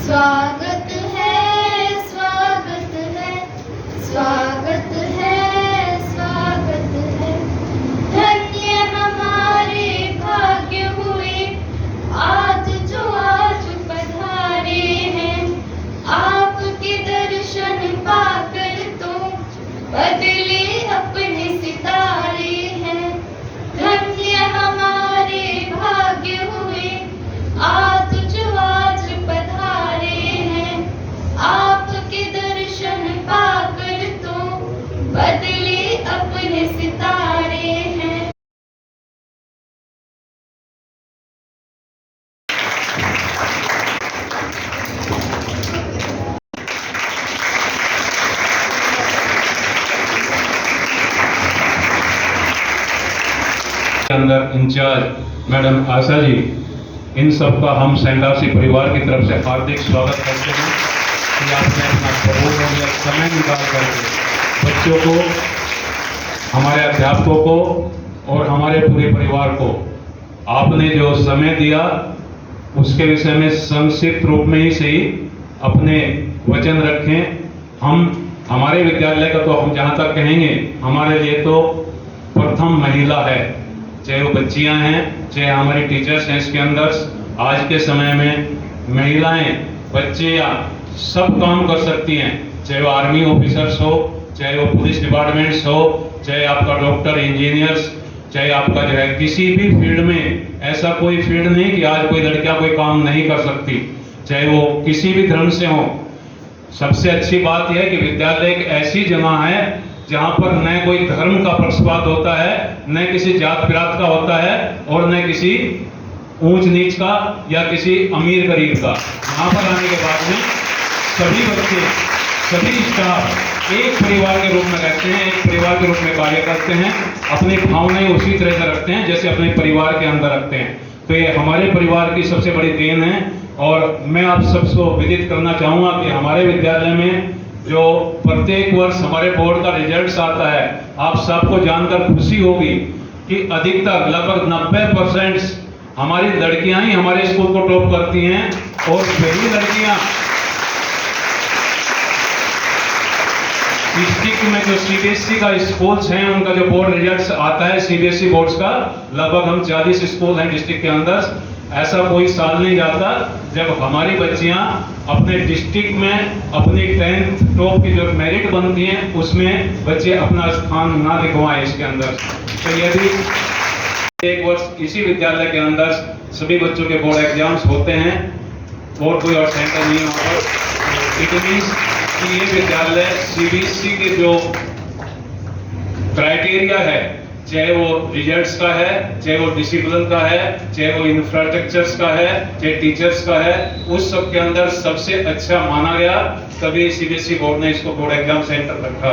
स्वागत है, स्वागत है, स्वागत है, स्वागत है। धन्य हमारे भाग्य हुए आज जो आज पधारे हैं। आपके दर्शन पाकर तो बदले अपने सितारे हैं। धन्य हमारे भाग्य हुए आज जो आज पधारे हैं। आपके दर्शन पाकर तो बदले अपने सितारे हैं। अंदर इंचार्ज मैडम आशा जी, इन सबका हम सेंट आरसी परिवार की तरफ से हार्दिक स्वागत करते हैं कि आपने अपना बहुमूल्य समय निकाल करके बच्चों को, हमारे अध्यापकों को और हमारे पूरे परिवार को आपने जो समय दिया उसके विषय में संक्षिप्त रूप में ही सही अपने वचन रखें। हम हमारे विद्यालय का तो हम जहाँ तक कहेंगे हमारे लिए तो प्रथम महिला है, चाहे वो बच्चियां हैं चाहे हमारी टीचर्स हैं। इसके अंदर आज के समय में महिलाएं बच्चियां सब काम कर सकती हैं, चाहे वो आर्मी ऑफिसर्स हो, चाहे वो पुलिस डिपार्टमेंट्स हो, चाहे आपका डॉक्टर इंजीनियर्स, चाहे आपका जो है किसी भी फील्ड में ऐसा कोई फील्ड नहीं कि आज कोई लड़कियां कोई काम नहीं कर सकती, चाहे वो किसी भी धर्म से हो। सबसे अच्छी बात यह है कि विद्यालय एक ऐसी जगह है जहां पर न कोई धर्म का पक्षपात होता है, न किसी जात पात का होता है और न किसी ऊंच नीच का या किसी अमीर गरीब का। यहाँ पर आने के बाद में सभी बच्चे, सभी स्टाफ एक परिवार के रूप में रहते हैं, एक परिवार के रूप में कार्य करते हैं, अपनी भावनाएं उसी तरह से रखते हैं जैसे अपने परिवार के अंदर रखते हैं। तो ये हमारे परिवार की सबसे बड़ी देन है। और मैं आप सबको विदित करना चाहूँगा कि हमारे विद्यालय में जो प्रत्येक वर्ष हमारे बोर्ड का रिजल्ट आता है, आप सबको जानकर खुशी होगी कि अधिकतर लगभग 90% हमारी लड़कियां ही हमारे स्कूल को टॉप करती हैं। और वही लड़कियां डिस्ट्रिक्ट में जो सीबीएसई का स्कूल्स हैं उनका जो बोर्ड रिजल्ट आता है सीबीएसई बोर्ड्स का, लगभग हम 40 स्कूल हैं डिस्ट्रिक्ट के अंदर। ऐसा कोई साल नहीं जाता जब हमारी बच्चियां अपने डिस्ट्रिक्ट में अपनी 10th टॉप की जो मेरिट बनती हैं उसमें बच्चे अपना स्थान ना दिखवाएं इसके अंदर। तो यदि एक वर्ष इसी विद्यालय के अंदर सभी बच्चों के बोर्ड एग्जाम्स होते हैं और कोई और सेंटर नहीं होगा, इट मीन्स कि ये विद्यालय सीबीएसई के जो क्राइटेरिया है, चाहे वो रिजल्ट्स का है, चाहे वो डिसिप्लिन का है, चाहे वो इंफ्रास्ट्रक्चर्स का है, चाहे टीचर्स का है, उस सब के अंदर सबसे अच्छा माना गया, तभी सीबीएसई बोर्ड ने इसको बोर्ड एग्जाम सेंटर रखा।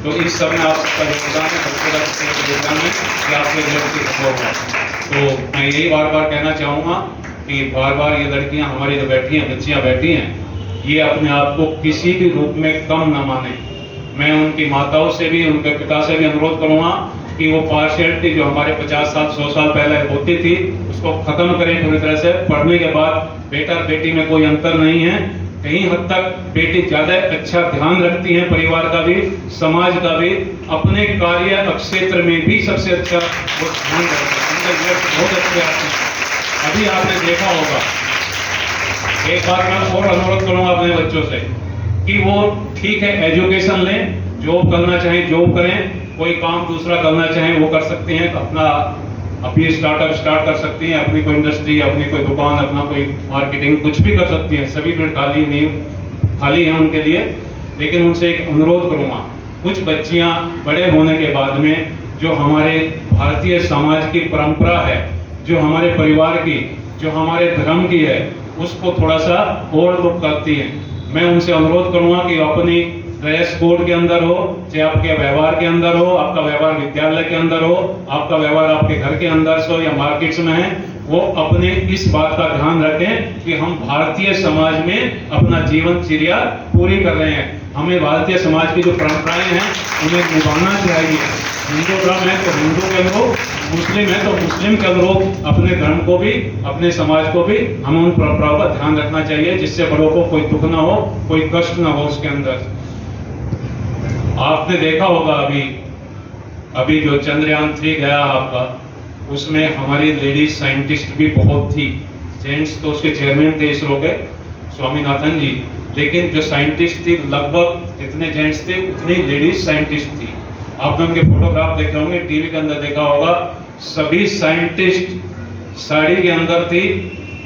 तो इस सब में आप सबका योगदान है, सबसे योगदान है कि आपके रिजल्ट की होगा। तो मैं यही बार बार कहना चाहूँगा कि बार बार ये लड़कियाँ हमारी जो बैठी हैं, बच्चियाँ बैठी हैं, ये अपने आप को किसी भी रूप में कम न माने। मैं उनकी माताओं से भी, उनके पिता से भी अनुरोध करूँगा कि वो पार्शियलिटी जो हमारे 50 साल 100 साल पहले होती थी उसको खत्म करें पूरी तरह से। पढ़ने के बाद बेटा बेटी में कोई अंतर नहीं है, कहीं हद तक बेटी ज्यादा अच्छा ध्यान रखती है, परिवार का भी समाज का भी, अपने कार्य क्षेत्र में भी सबसे अच्छा वो ध्यान रखते हैं, बहुत अच्छे आते हैं। अभी आपने देखा होगा, एक बार मैं और अनुरोध करूंगा अपने बच्चों से कि वो ठीक है एजुकेशन लें, जॉब करना चाहें जॉब करें, कोई काम दूसरा करना चाहें वो कर सकती हैं, अपना अपनी स्टार्टअप स्टार्ट कर सकती हैं, अपनी कोई इंडस्ट्री, अपनी कोई दुकान, अपना कोई मार्केटिंग कुछ भी कर सकती हैं, सभी फील्ड खाली हैं उनके लिए। लेकिन उनसे एक अनुरोध करूँगा, कुछ बच्चियाँ बड़े होने के बाद में जो हमारे भारतीय समाज की परंपरा है, जो हमारे परिवार की, जो हमारे धर्म की है, उसको थोड़ा सा ओवर लुक करती हैं। मैं उनसे अनुरोध करूँगा कि अपनी ड्रेस कोड के अंदर हो, चाहे आपके व्यवहार के अंदर हो, आपका व्यवहार विद्यालय के अंदर हो, आपका व्यवहार आपके घर के अंदर हो या मार्केट्स में है, वो अपने इस बात का ध्यान रखें कि हम भारतीय समाज में अपना जीवनचर्या पूरी कर रहे हैं। हमें भारतीय समाज की जो परंपराएं हैं उन्हें निभाना चाहिए। हिंदू धर्म है तो हिंदू के लोग, मुस्लिम है तो मुस्लिम के लोग अपने धर्म को भी, अपने समाज को भी हम उन परंपराओं का ध्यान रखना चाहिए, जिससे बड़ों को कोई दुख ना हो, कोई कष्ट ना हो उसके अंदर। आपने देखा होगा अभी जो चंद्रयान 3 गया आपका, उसमें हमारी लेडीज साइंटिस्ट भी बहुत थी। जेंट्स तो उसके चेयरमैन थे इसरो के, स्वामीनाथन जी, लेकिन जो साइंटिस्ट थी लगभग जितने जेंट्स थे उतनी लेडीज साइंटिस्ट थी। आपने उनके फोटोग्राफ देखे होंगे, टीवी के अंदर देखा होगा, सभी साइंटिस्ट साड़ी के अंदर थी,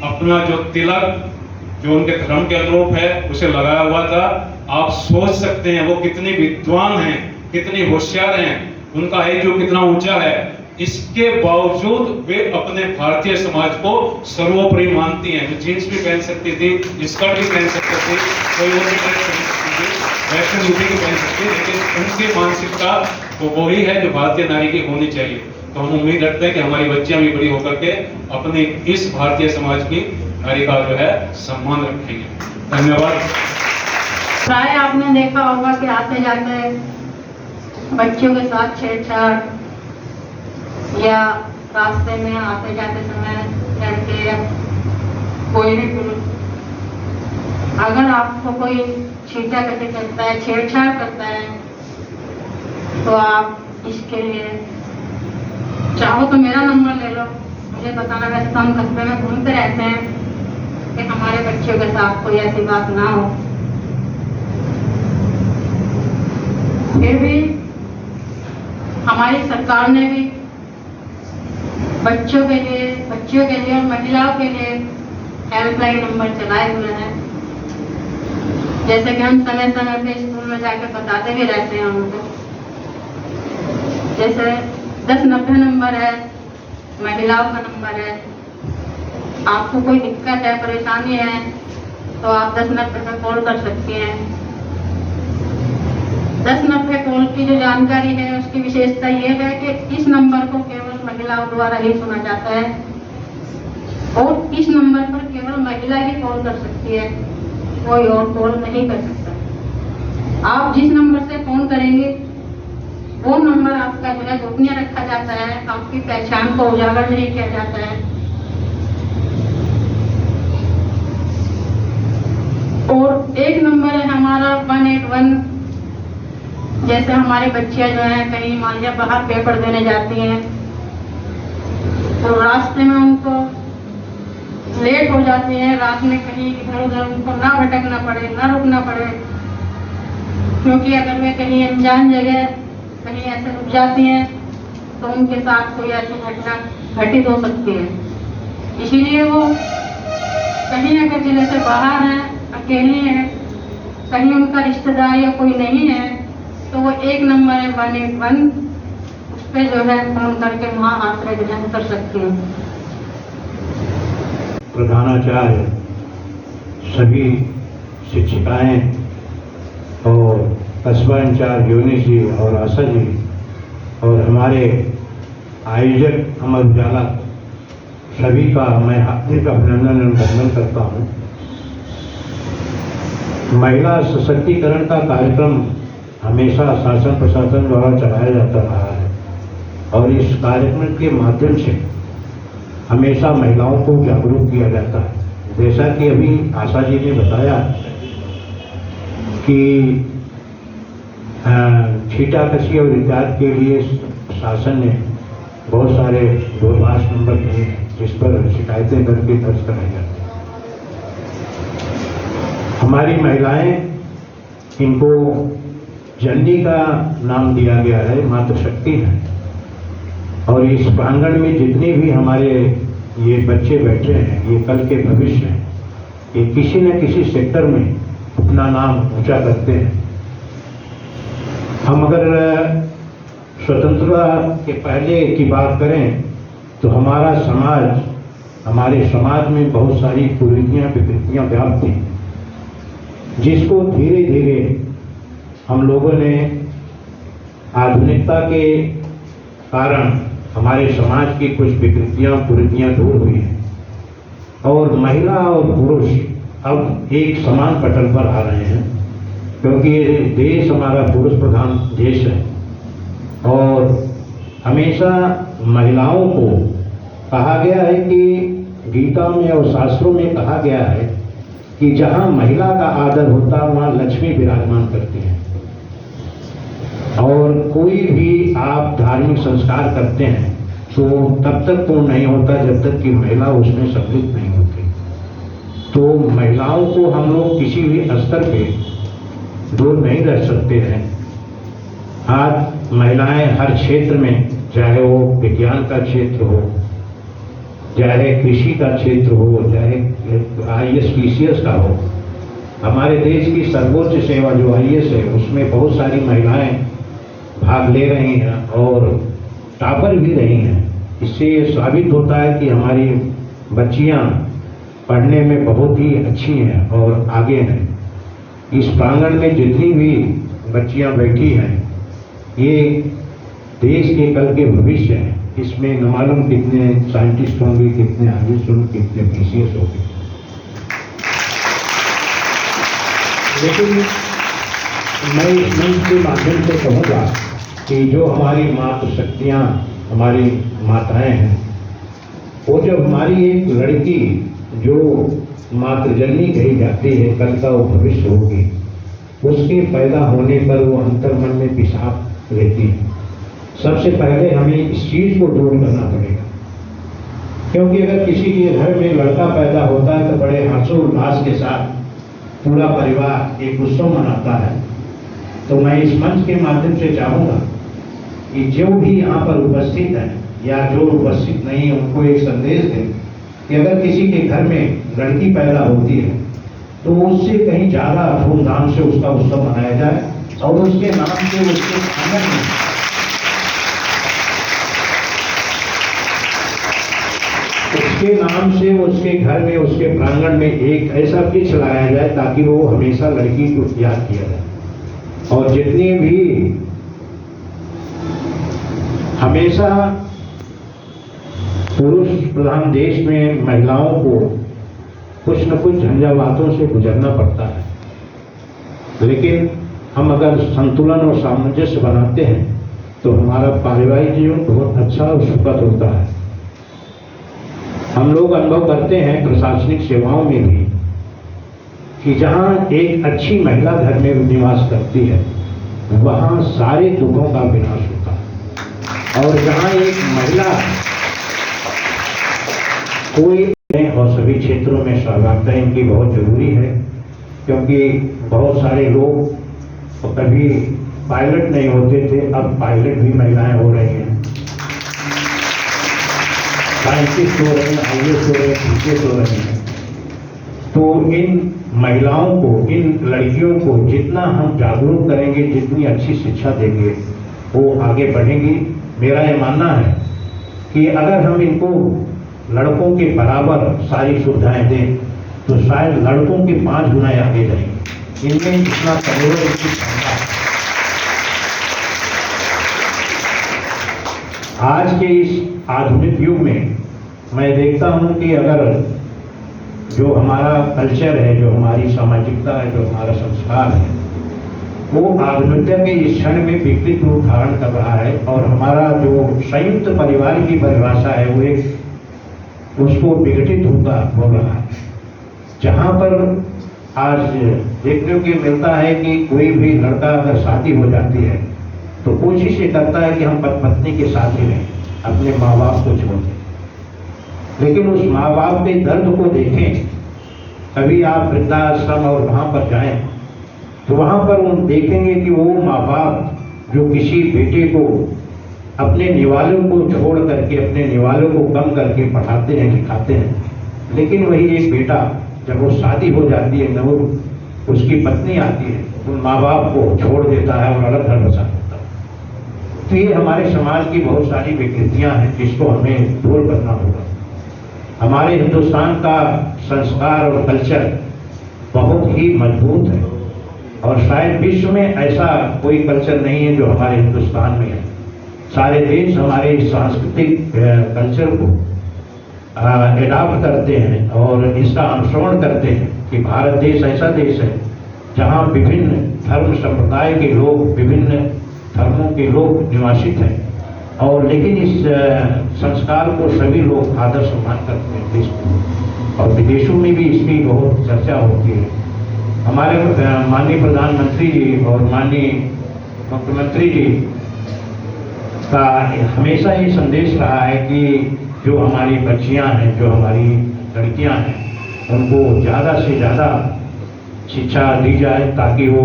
अपना जो तिलक जो उनके धर्म के अनुरूप है उसे लगाया हुआ था। आप सोच सकते हैं वो कितनी विद्वान हैं, कितनी होशियार हैं, उनका IQ कितना ऊंचा है। इसके बावजूद वे अपने भारतीय समाज को सर्वोपरि मानती हैं। जीन्स भी पहन सकती थी, स्कर्ट भी पहन सकती थी, कोई और भी ड्रेस पहन सकती थी, वेस्टर्न यूपी की पहन सकती, लेकिन उनकी मानसिकता तो वही है जो भारतीय नारी की होनी चाहिए। तो हम उम्मीद रखते हैं कि हमारी बच्चियां भी बड़ी होकर के अपने इस भारतीय समाज की नारी का जो है सम्मान रखेंगे। धन्यवाद। प्राय आपने देखा होगा कि आते जाते बच्चों के साथ छेड़छाड़, या रास्ते में आते जाते समय लड़के या कोई भी पुरुष अगर आपको कोई छींटाकटी करता है, छेड़छाड़ करता है, तो आप इसके लिए चाहो तो मेरा नंबर ले लो, मुझे बताना। वैसे तो हम कस्बे में घूमते रहते हैं कि हमारे बच्चों के साथ कोई ऐसी बात ना हो। फिर भी हमारी सरकार ने भी बच्चों के लिए और महिलाओं के लिए हेल्पलाइन नंबर चलाए हुए हैं। जैसे कि हम समय समय पे स्कूल में जाकर बताते भी रहते हैं उनको। जैसे 1090 नंबर है, महिलाओं का नंबर है। आपको कोई दिक्कत है, परेशानी है, तो आप 1090 पे कॉल कर सकती हैं। 1090 कॉल की जो जानकारी है उसकी विशेषता ये है कि इस नंबर को केवल महिलाओं द्वारा ही सुना जाता है और इस नंबर पर केवल महिला ही कॉल कर सकती है, कोई और कॉल नहीं कर सकता। आप जिस नंबर से फोन करेंगे वो नंबर आपका जो है गोपनीय रखा जाता है, आपकी पहचान को उजागर नहीं किया जाता है। और एक नंबर है हमारा 181। जैसे हमारी बच्चियां जो हैं कहीं मान लिया बाहर पेपर देने जाती हैं, तो रास्ते में उनको लेट हो जाती है, रात में कहीं इधर उधर उनको ना भटकना पड़े, ना रुकना पड़े, क्योंकि अगर वे कहीं अनजान जगह कहीं ऐसे रुक जाती हैं तो उनके साथ कोई ऐसी घटना घटित हो सकती है। इसीलिए वो कहीं अगर जिले से बाहर हैं, अकेली हैं, कहीं उनका रिश्तेदार या कोई नहीं है, तो वो एक नंबर है 181, उस पर जो है फोन करके वहाँ आश्रय ग्रहण कर सकती हैं। प्रधानाचार्य, सभी शिक्षिकाएं और कस्बा इंचार्ज यूनिस जी और आशा जी और हमारे आयोजक अमर उजाला, सभी का मैं हार्दिक अभिनंदन और वंदन करता हूँ। महिला सशक्तिकरण का कार्यक्रम हमेशा शासन प्रशासन द्वारा चलाया जाता रहा है और इस कार्यक्रम के माध्यम से हमेशा महिलाओं को जागरूक किया जाता है। जैसा कि अभी आशा जी ने बताया कि छींटाकशी और इत्यादि के लिए शासन ने बहुत सारे दूरभाष नंबर दिए जिस पर शिकायतें करके दर्ज कराई जाती हैं। हमारी महिलाएं, इनको जननी का नाम दिया गया है, मातृशक्ति है, और इस प्रांगण में जितने भी हमारे ये बच्चे बैठे हैं, ये कल के भविष्य हैं, ये किसी न किसी सेक्टर में अपना नाम ऊंचा करते हैं। हम अगर स्वतंत्रता के पहले की बात करें तो हमारे समाज में बहुत सारी कुरीतियां विकृतियां व्याप्त थी, जिसको धीरे धीरे हम लोगों ने आधुनिकता के कारण हमारे समाज की कुछ विकृतियां कुरीतियां दूर हुई हैं और महिला और पुरुष अब एक समान पटल पर आ रहे हैं, क्योंकि ये देश हमारा पुरुष प्रधान देश है और हमेशा महिलाओं को कहा गया है कि गीता में और शास्त्रों में कहा गया है कि जहाँ महिला का आदर होता है वहाँ लक्ष्मी विराजमान करती हैं। और कोई भी आप धार्मिक संस्कार करते हैं तो तब तक पूर्ण नहीं होता जब तक कि महिला उसमें सम्मिलित नहीं होती। तो महिलाओं को हम लोग किसी भी स्तर पे दूर नहीं रख सकते हैं। आज महिलाएं हर क्षेत्र में, चाहे वो विज्ञान का क्षेत्र हो, चाहे कृषि का क्षेत्र हो, चाहे IAS PCS का हो, हमारे देश की सर्वोच्च सेवा जो IAS है उसमें बहुत सारी महिलाएं भाग ले रही हैं और टॉपर भी रही हैं। इससे ये साबित होता है कि हमारी बच्चियां पढ़ने में बहुत ही अच्छी हैं और आगे हैं। इस प्रांगण में जितनी भी बच्चियां बैठी हैं ये देश के कल के भविष्य हैं। इसमें न मालूम कितने साइंटिस्ट होंगे, कितने आर्टिस्ट होंगे, कितने PCS होंगे। लेकिन मैं इस मंच के माध्यम से कहूँगा कि जो हमारी मातृशक्तियाँ, हमारी माताएं हैं, वो जब हमारी एक लड़की जो मातृजननी कही जाती है, कल का वो भविष्य होगी, उसके पैदा होने पर वो अंतर्मन में पिशाब रहती है। सबसे पहले हमें इस चीज को दूर करना पड़ेगा, क्योंकि अगर किसी के घर में लड़का पैदा होता है तो बड़े हर्षोल्लास के साथ पूरा परिवार एक उत्सव मनाता है। तो मैं इस मंच के माध्यम से चाहूँगा कि जो भी यहाँ पर उपस्थित है या जो उपस्थित नहीं है उनको एक संदेश दें कि अगर किसी के घर में लड़की पैदा होती है तो उससे कहीं ज़्यादा धूमधाम से उसका उत्सव मनाया जाए और उसके नाम से, उसके आंगन में उसके नाम से, उसके घर में, उसके प्रांगण में एक ऐसा वृक्ष लगाया जाए ताकि वो हमेशा लड़की को याद किया जाए। और जितनी भी हमेशा पुरुष प्रधान देश में महिलाओं को कुछ न कुछ झंझावातों से गुजरना पड़ता है, लेकिन हम अगर संतुलन और सामंजस्य बनाते हैं तो हमारा पारिवारिक जीवन बहुत अच्छा और सुखद होता है। हम लोग अनुभव करते हैं प्रशासनिक सेवाओं में भी कि जहाँ एक अच्छी महिला घर में निवास करती है वहाँ सारे दुखों का विनाश होता है। और जहाँ एक महिला कोई, और सभी क्षेत्रों में सहभागिता इनकी बहुत जरूरी है, क्योंकि बहुत सारे लोग तो कभी पायलट नहीं होते थे, अब पायलट भी महिलाएं हो रही हैं, साइंटिस्ट हो रहे हैं, IAS हो रहे हैं, PCS हो रहे हैं। तो इन महिलाओं को, इन लड़कियों को जितना हम जागरूक करेंगे, जितनी अच्छी शिक्षा देंगे, वो आगे बढ़ेंगी। मेरा ये मानना है कि अगर हम इनको लड़कों के बराबर सारी सुविधाएं दें तो शायद लड़कों के 5 गुना आगे जाएंगे। इनमें इतना करोड़ों की क्षमता है। आज के इस आधुनिक युग में मैं देखता हूं कि अगर जो हमारा कल्चर है, जो हमारी सामाजिकता है, जो हमारा संस्कार है, वो आधुनिकता के इस क्षण में विकृत रूप धारण कर रहा है और हमारा जो संयुक्त परिवार की परिभाषा है वो एक उसको विघटित होता हो रहा है। जहाँ पर आज देखने को मिलता है कि कोई भी लड़का अगर शादी हो जाती है तो कोशिश ये करता है कि हम पत्नी के साथ ही रहें, अपने माँ बाप को छोड़ दें। लेकिन उस माँ बाप के दर्द को देखें। कभी आप वृद्धाश्रम और वहाँ पर जाएं तो वहाँ पर उन देखेंगे कि वो माँ बाप जो किसी बेटे को अपने निवालों को छोड़ करके, अपने निवालों को कम करके पढ़ाते हैं, लिखाते हैं, लेकिन वही एक बेटा जब वो शादी हो जाती है, न वो उसकी पत्नी आती है, तो माँ बाप को छोड़ देता है और अलग घर बसा देता है। तो ये हमारे समाज की बहुत सारी विकृतियाँ हैं जिसको हमें दूर करना होगा। हमारे हिंदुस्तान का संस्कार और कल्चर बहुत ही मजबूत है और शायद विश्व में ऐसा कोई कल्चर नहीं है जो हमारे हिंदुस्तान में है। सारे देश हमारे सांस्कृतिक कल्चर को एडॉप्ट करते हैं और इसका अनुसरण करते हैं कि भारत देश ऐसा देश है जहाँ विभिन्न धर्म संप्रदाय के लोग, विभिन्न धर्मों के लोग निवासित हैं और लेकिन इस संस्कार को सभी लोग आदर सम्मान करते हैं देश में, और विदेशों में भी इसकी बहुत चर्चा होती है। हमारे माननीय प्रधानमंत्री जी और माननीय मुख्यमंत्री जी का हमेशा ये संदेश रहा है कि जो हमारी बच्चियां हैं, जो हमारी लड़कियां हैं, उनको ज़्यादा से ज़्यादा शिक्षा दी जाए ताकि वो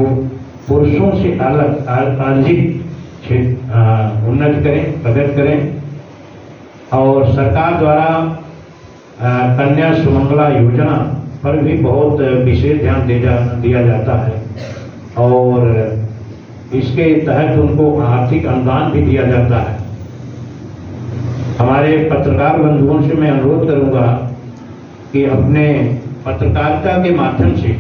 पुरुषों से अलग अधिक उन्नति करें, प्रगति करें। और सरकार द्वारा कन्या सुमंगला योजना पर भी बहुत विशेष ध्यान दिया जाता है, और इसके तहत उनको आर्थिक अनुदान भी दिया जाता है। हमारे पत्रकार बंधुओं से मैं अनुरोध करूंगा कि अपने पत्रकारिता के माध्यम से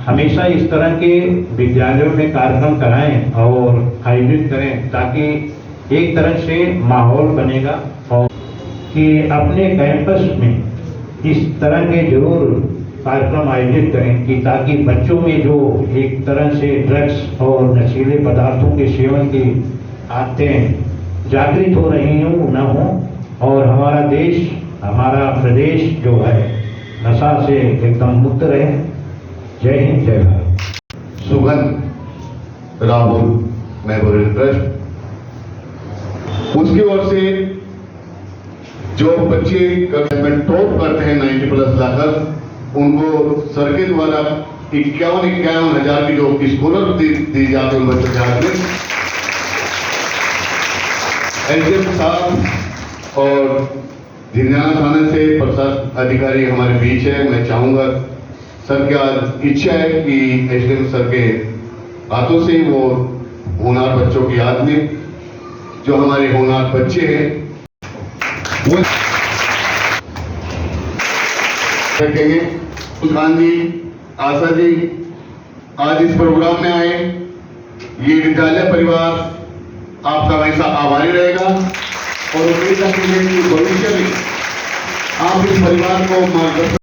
हमेशा इस तरह के विद्यालयों में कार्यक्रम कराएं और आयोजित करें, ताकि एक तरह से माहौल बनेगा, और कि अपने कैंपस में इस तरह के जरूर कार्यक्रम आयोजित करें कि ताकि बच्चों में जो एक तरह से ड्रग्स और नशीले पदार्थों के सेवन की आदतें जागृत हो रही हों न हो, और हमारा देश, हमारा प्रदेश जो है नशा से एकदम मुक्त रहे। जय हिंद, जय भारत। सुगंध राहुल मेमोरियल ट्रस्ट, उसकी ओर से जो बच्चे टॉप करते हैं 90+ लाकर, उनको सर के द्वारा 51 हजार की जो स्कॉलरशिप दी जाती है उन बच्चों के हाथ में। एसडीएम साहब और झिंझाना थाने से प्रशासन अधिकारी हमारे बीच है। मैं चाहूंगा, सर की आज इच्छा है कि एसडीएम सर के हाथों से वो होनहार बच्चों की याद में, जो हमारे होनहार बच्चे हैं, वो रखेंगे। खान जी, आशा जी आज इस प्रोग्राम में आए। ये विद्यालय परिवार आपका हमेशा आभारी रहेगा, और उम्मीद रखेंगे कि भविष्य में आप इस परिवार को मार्गदर्शन